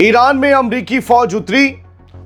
Iran में अमेरिकी फौज उतरी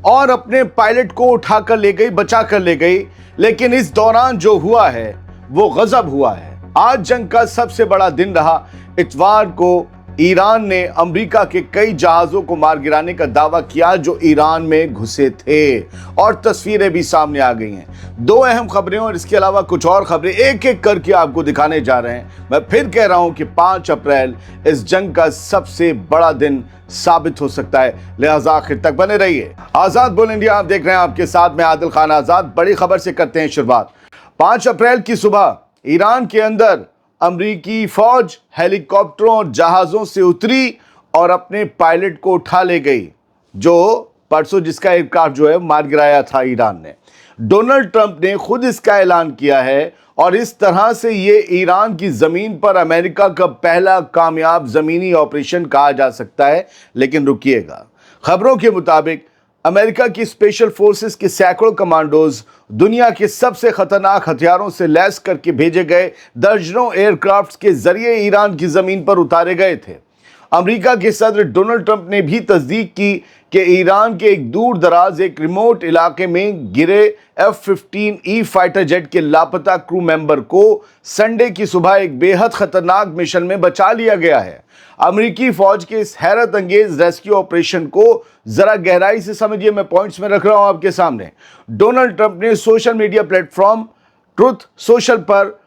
और अपने पायलट को उठाकर ले गई, बचाकर ले गई। लेकिन इस दौरान जो हुआ है वो गजब हुआ है। आज जंग का सबसे बड़ा दिन रहा। इतवार को ईरान ने अमेरिका के कई जहाजों को मार गिराने का दावा किया जो ईरान में घुसे थे, और तस्वीरें भी सामने आ गई हैं। दो अहम खबरें और इसके अलावा कुछ और खबरें एक एक करके आपको दिखाने जा रहे हैं। मैं फिर कह रहा हूं कि 5 अप्रैल इस जंग का सबसे बड़ा दिन साबित हो सकता है, लिहाजा आखिर तक बने रहिए। आजाद बोल इंडिया आप देख रहे हैं, आपके साथ मैं आदिल खान आजाद। बड़ी खबर से करते हैं शुरुआत। 5 अप्रैल की सुबह ईरान के अंदर अमेरिकी फौज हेलीकॉप्टरों और जहाजों से उतरी और अपने पायलट को उठा ले गई, जो परसों जिसका एयरक्राफ्ट जो है मार गिराया था ईरान ने। डोनाल्ड ट्रंप ने खुद इसका ऐलान किया है, और इस तरह से ये ईरान की जमीन पर अमेरिका का पहला कामयाब जमीनी ऑपरेशन कहा जा सकता है। लेकिन रुकिएगा, खबरों के मुताबिक अमेरिका की स्पेशल फोर्सेस के सैकड़ों कमांडोज दुनिया के सबसे खतरनाक हथियारों से लैस करके भेजे गए दर्जनों एयरक्राफ्ट्स के जरिए ईरान की जमीन पर उतारे गए थे। अमेरिका के सदर डोनाल्ड ट्रंप ने भी तस्दीक की कि ईरान के एक दूर दराज एक रिमोट इलाके में गिरे F-15E फाइटर जेट के लापता क्रू मेंबर को संडे की सुबह एक बेहद खतरनाक मिशन में बचा लिया गया है। अमेरिकी फौज के इस हैरत अंगेज रेस्क्यू ऑपरेशन को जरा गहराई से समझिए, मैं पॉइंट्स में रख रहा हूं आपके सामने। डोनाल्ड ट्रंप ने social media platform truth social पर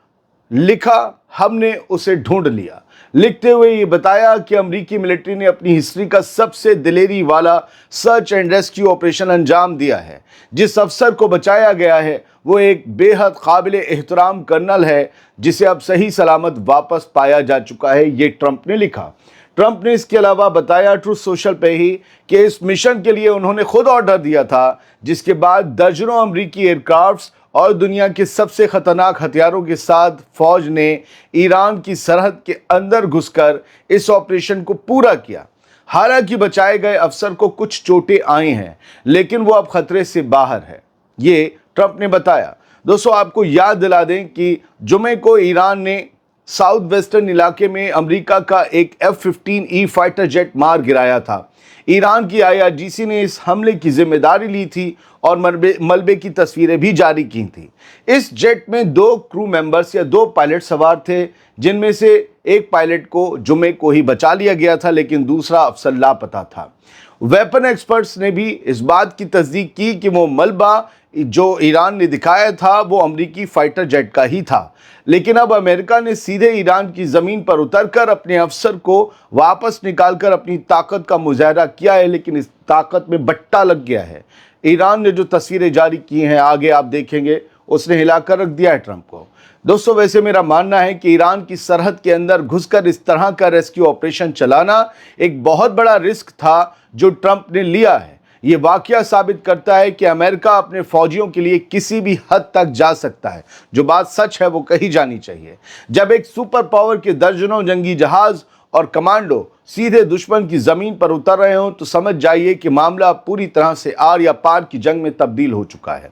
लिखा, हमने उसे ढूंढ लिया, लिखते हुए ये बताया कि अमेरिकी मिलिट्री ने अपनी हिस्ट्री का सबसे दिलेरी वाला सर्च एंड रेस्क्यू ऑपरेशन अंजाम दिया है। जिस अफसर को बचाया गया है वो एक बेहद काबिले एहतराम कर्नल है, जिसे अब सही सलामत वापस पाया जा चुका है, ये ट्रंप ने लिखा। ट्रंप ने इसके अलावा बताया ट्रुथ सोशल पे ही कि इस मिशन के लिए उन्होंने खुद ऑर्डर दिया था, जिसके बाद दर्जनों अमेरिकी एयरक्राफ्ट्स और दुनिया के सबसे खतरनाक हथियारों के साथ फौज ने ईरान की सरहद के अंदर घुसकर इस ऑपरेशन को पूरा किया। हालांकि बचाए गए अफसर को कुछ चोटें आई हैं, लेकिन वो अब खतरे से बाहर है, ये ट्रंप ने बताया। दोस्तों, आपको याद दिला दें कि जुमे को ईरान ने साउथ वेस्टर्न इलाके में अमेरिका का एक F-15E फाइटर जेट मार गिराया था। ईरान की IRGC ने इस हमले की जिम्मेदारी ली थी और मलबे की तस्वीरें भी जारी की थी। इस जेट में 2 क्रू मेंबर्स या 2 पायलट सवार थे, जिनमें से एक पायलट को जुमे को ही बचा लिया गया था, लेकिन दूसरा अफसर लापता था। वेपन एक्सपर्ट्स ने भी इस बात की तस्दीक की कि वो मलबा जो ईरान ने दिखाया था वो अमेरिकी फाइटर जेट का ही था। लेकिन अब अमेरिका ने सीधे ईरान की ज़मीन पर उतरकर अपने अफसर को वापस निकालकर अपनी ताकत का मुजाहरा किया है, लेकिन इस ताकत में बट्टा लग गया है। ईरान ने जो तस्वीरें जारी की हैं, आगे आप देखेंगे, उसने हिलाकर रख दिया है ट्रंप को। दोस्तों, वैसे मेरा मानना है कि ईरान की सरहद के अंदर घुसकर इस तरह का रेस्क्यू ऑपरेशन चलाना एक बहुत बड़ा रिस्क था जो ट्रंप ने लिया है। ये वाकया साबित करता है कि अमेरिका अपने फौजियों के लिए किसी भी हद तक जा सकता है। जो बात सच है वो कही जानी चाहिए। जब एक सुपर पावर के दर्जनों जंगी जहाज और कमांडो सीधे दुश्मन की जमीन पर उतर रहे हों तो समझ जाइए कि मामला पूरी तरह से आर या पार की जंग में तब्दील हो चुका है।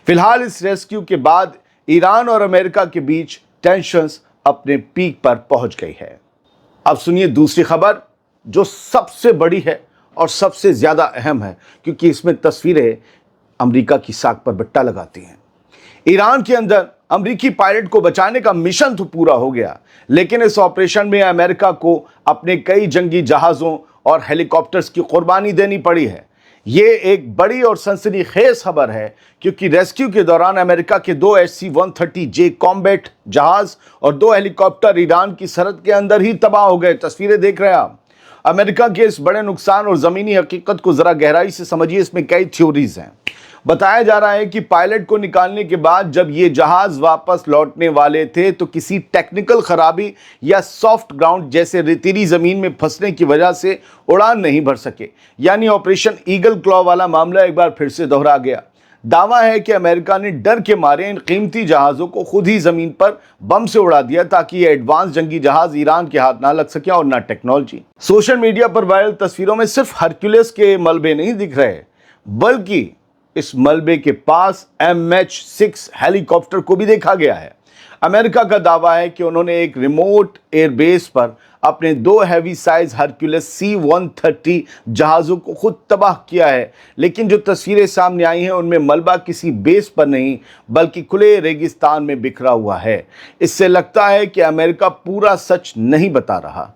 फिलहाल इस रेस्क्यू के बाद ईरान और अमेरिका के बीच टेंशंस अपने पीक पर पहुंच गई है। अब सुनिए दूसरी खबर, जो सबसे बड़ी है और सबसे ज्यादा अहम है, क्योंकि इसमें तस्वीरें अमेरिका की साख पर बट्टा लगाती हैं। ईरान के अंदर अमेरिकी पायलट को बचाने का मिशन तो पूरा हो गया, लेकिन इस ऑपरेशन में अमेरिका को अपने कई जंगी जहाजों और हेलीकॉप्टर्स की कुर्बानी देनी पड़ी है। ये एक बड़ी और सनसनीखेज खबर है, क्योंकि रेस्क्यू के दौरान अमेरिका के 2 HC-130J कॉम्बैट जहाज और 2 हेलीकॉप्टर ईरान की सरहद के अंदर ही तबाह हो गए। तस्वीरें देख रहे हैं आप। अमेरिका के इस बड़े नुकसान और ज़मीनी हकीकत को ज़रा गहराई से समझिए। इसमें कई थ्योरीज हैं। बताया जा रहा है कि पायलट को निकालने के बाद जब ये जहाज वापस लौटने वाले थे तो किसी टेक्निकल खराबी या सॉफ्ट ग्राउंड जैसे रेतीली ज़मीन में फंसने की वजह से उड़ान नहीं भर सके, यानी ऑपरेशन ईगल क्लॉ वाला मामला एक बार फिर से दोहरा गया। दावा है कि अमेरिका ने डर के मारे इन कीमती जहाज़ों को खुद ही ज़मीन पर बम से उड़ा दिया, ताकि ये एडवांस जंगी जहाज़ ईरान के हाथ ना लग सके और ना टेक्नोलॉजी। सोशल मीडिया पर वायरल तस्वीरों में सिर्फ हरक्यूलिस के मलबे नहीं दिख रहे, बल्कि इस मलबे के पास MH-6 हेलीकॉप्टर को भी देखा गया है। अमेरिका का दावा है कि उन्होंने एक रिमोट एयरबेस पर अपने 2 हैवी साइज हरक्यूलिस C-130 जहाज़ों को खुद तबाह किया है। लेकिन जो तस्वीरें सामने आई हैं उनमें मलबा किसी बेस पर नहीं बल्कि खुले रेगिस्तान में बिखरा हुआ है। इससे लगता है कि अमेरिका पूरा सच नहीं बता रहा।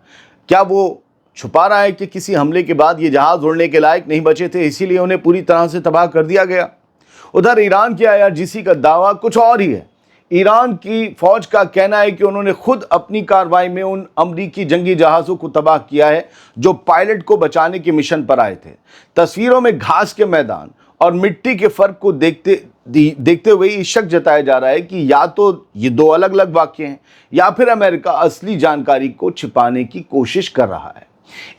क्या वो छुपा रहा है कि किसी हमले के बाद ये जहाज़ उड़ने के लायक नहीं बचे थे, इसीलिए उन्हें पूरी तरह से तबाह कर दिया गया? उधर ईरान की IRGC का दावा कुछ और ही है। ईरान की फौज का कहना है कि उन्होंने खुद अपनी कार्रवाई में उन अमरीकी जंगी जहाज़ों को तबाह किया है जो पायलट को बचाने के मिशन पर आए थे। तस्वीरों में घास के मैदान और मिट्टी के फर्क को देखते हुए ये शक जताया जा रहा है कि या तो ये 2 अलग अलग वाक़ये हैं या फिर अमेरिका असली जानकारी को छिपाने की कोशिश कर रहा है।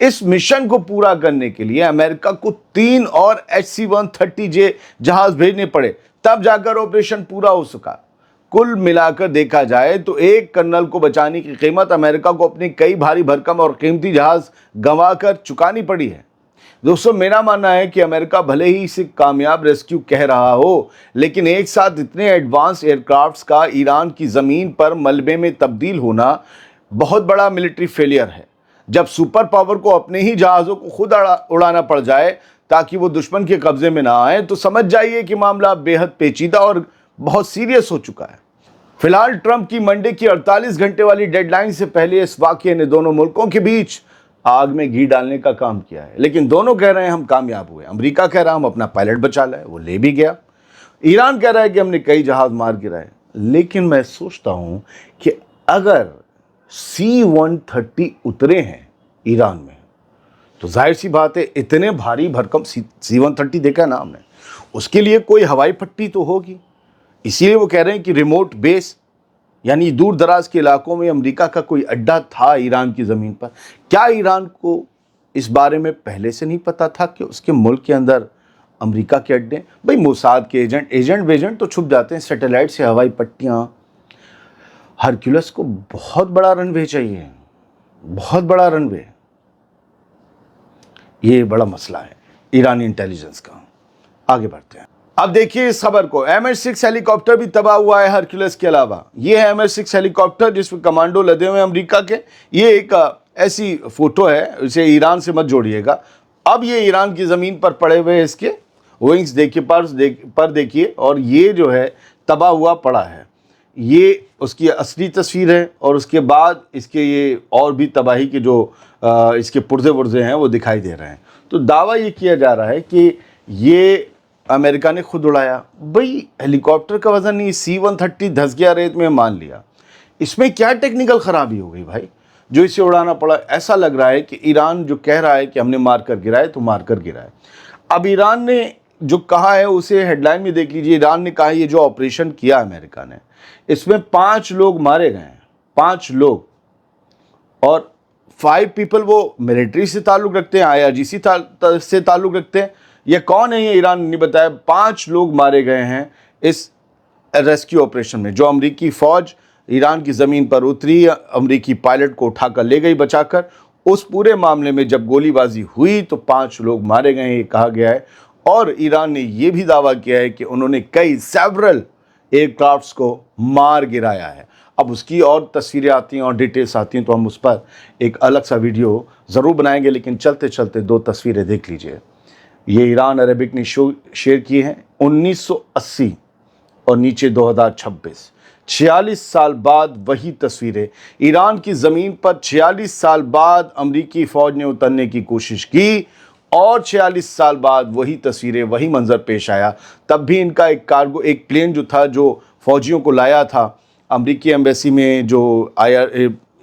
इस मिशन को पूरा करने के लिए अमेरिका को 3 और HC-130J जहाज़ भेजने पड़े, तब जाकर ऑपरेशन पूरा हो सका। कुल मिलाकर देखा जाए तो एक कर्नल को बचाने की कीमत अमेरिका को अपने कई भारी भरकम और कीमती जहाज गंवाकर चुकानी पड़ी है। दोस्तों, मेरा मानना है कि अमेरिका भले ही इसे कामयाब रेस्क्यू कह रहा हो, लेकिन एक साथ इतने एडवांस एयरक्राफ्ट्स का ईरान की ज़मीन पर मलबे में तब्दील होना बहुत बड़ा मिलिट्री फेलियर है। जब सुपर पावर को अपने ही जहाज़ों को खुद उड़ाना पड़ जाए ताकि वो दुश्मन के कब्जे में ना आए, तो समझ जाइए कि मामला बेहद पेचीदा और बहुत सीरियस हो चुका है। फिलहाल ट्रंप की मंडे की 48 घंटे वाली डेडलाइन से पहले इस वाक़ये ने दोनों मुल्कों के बीच आग में घी डालने का काम किया है। लेकिन दोनों कह रहे हैं हम कामयाब हुए। अमेरिका कह रहा है हम अपना पायलट बचा लाए, वो ले भी गया। ईरान कह रहा है कि हमने कई जहाज़ मार गिराए। लेकिन मैं सोचता हूँ कि अगर C-130 उतरे हैं ईरान में, तो जाहिर सी बात है इतने भारी भरकम C-130 देखा है ना हमने, उसके लिए कोई हवाई पट्टी तो होगी। इसीलिए वो कह रहे हैं कि रिमोट बेस, यानी दूर दराज के इलाकों में अमेरिका का कोई अड्डा था ईरान की ज़मीन पर। क्या ईरान को इस बारे में पहले से नहीं पता था कि उसके मुल्क के अंदर अमेरिका के अड्डे? भाई मोसाद के एजेंट तो छुप जाते हैं, सैटेलाइट से हवाई पट्टियाँ। हरक्यूलिस को बहुत बड़ा रनवे चाहिए, बहुत बड़ा रनवे। ये बड़ा मसला है ईरानी इंटेलिजेंस का। आगे बढ़ते हैं। अब देखिए इस खबर को। MH-6 हेलीकॉप्टर भी तबाह हुआ है हरक्यूलिस के अलावा। ये है MH-6 हेलीकॉप्टर जिसमें कमांडो लदे हुए हैं अमेरिका के। ये एक ऐसी फोटो है, इसे ईरान से मत जोड़िएगा। अब ये ईरान की ज़मीन पर पड़े हुए इसके विंग्स देखिए, पर देखिए, और ये जो है तबाह हुआ पड़ा है। ये उसकी असली तस्वीर है और उसके बाद इसके ये और भी तबाही के जो इसके पुर्जे हैं वो दिखाई दे रहे हैं। तो दावा ये किया जा रहा है कि ये अमेरिका ने खुद उड़ाया। भाई हेलीकॉप्टर का वज़न नहीं, C-130 धंस गया रेत में, मान लिया। इसमें क्या टेक्निकल ख़राबी हो गई भाई जो इसे उड़ाना पड़ा? ऐसा लग रहा है कि ईरान जो कह रहा है कि हमने मार कर गिराए, तो मार कर गिराए। अब ईरान ने जो कहा है उसे हेडलाइन में देख लीजिए। ईरान ने कहा ये जो ऑपरेशन किया अमेरिका ने, इसमें 5 लोग मारे गए हैं, 5 लोग, और 5 पीपल वो मिलिट्री से ताल्लुक़ रखते हैं, IRGC से ताल्लुक़ रखते हैं। ये कौन है ये ईरान ने बताया। 5 लोग मारे गए हैं इस रेस्क्यू ऑपरेशन में। जो अमेरिकी फ़ौज ईरान की ज़मीन पर उतरी, अमेरिकी पायलट को उठाकर ले गई बचाकर, उस पूरे मामले में जब गोलीबाजी हुई तो 5 लोग मारे गए हैं, ये कहा गया है। और ईरान ने ये भी दावा किया है कि उन्होंने सेवरल एयरक्राफ्ट्स को मार गिराया है। अब उसकी और तस्वीरें आती हैं और डिटेल्स आती हैं तो हम उस पर एक अलग सा वीडियो ज़रूर बनाएंगे। लेकिन चलते चलते 2 तस्वीरें देख लीजिए। ये ईरान अरेबिक ने शेयर किए हैं। 1980 और नीचे 2026, 46 साल बाद वही तस्वीरें। ईरान की ज़मीन पर 46 साल बाद अमेरिकी फ़ौज ने उतरने की कोशिश की और 46 साल बाद वही तस्वीरें, वही मंजर पेश आया। तब भी इनका एक प्लेन जो था, जो फ़ौजियों को लाया था अमेरिकी एम्बेसी में, जो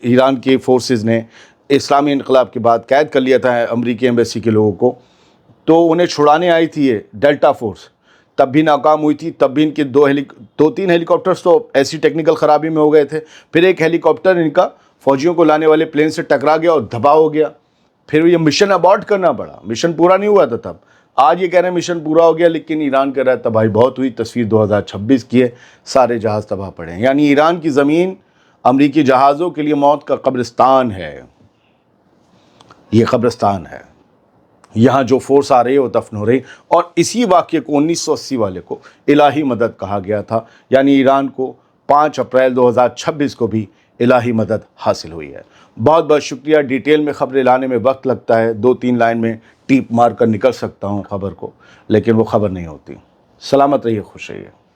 ईरान के फोर्सेस ने इस्लामी इनकलाब के बाद कैद कर लिया था अमेरिकी एम्बेसी के लोगों को, तो उन्हें छुड़ाने आई थी ये डेल्टा फोर्स। तब भी नाकाम हुई थी। तब भी इनके 2-3 हेलीकॉप्टर्स तो ऐसी टेक्निकल ख़राबी में हो गए थे। फिर एक हेलीकॉप्टर इनका फ़ौजियों को लाने वाले प्लेन से टकरा गया और धबा हो गया। फिर ये मिशन अबॉर्ट करना पड़ा, मिशन पूरा नहीं हुआ था तब। आज ये कह रहे हैं मिशन पूरा हो गया, लेकिन ईरान कह रहा है तबाही बहुत हुई। तस्वीर 2026 की है, सारे जहाज़ तबाह पड़े हैं। यानी ईरान की ज़मीन अमेरिकी जहाज़ों के लिए मौत का कब्रिस्तान है। ये कब्रिस्तान है, यहाँ जो फोर्स आ रही है वो दफन हो रही। और इसी वाक़ये को 1980 वाले को इलाही मदद कहा गया था। यानी ईरान को 5 अप्रैल 2026 को भी الہی مدد حاصل ہوئی ہے۔ بہت بہت شکریہ۔ ڈیٹیل میں خبریں لانے میں وقت لگتا ہے، 2-3 لائن میں ٹیپ مار کر نکل سکتا ہوں خبر کو، لیکن وہ خبر نہیں ہوتی۔ سلامت رہیے، خوش رہیے۔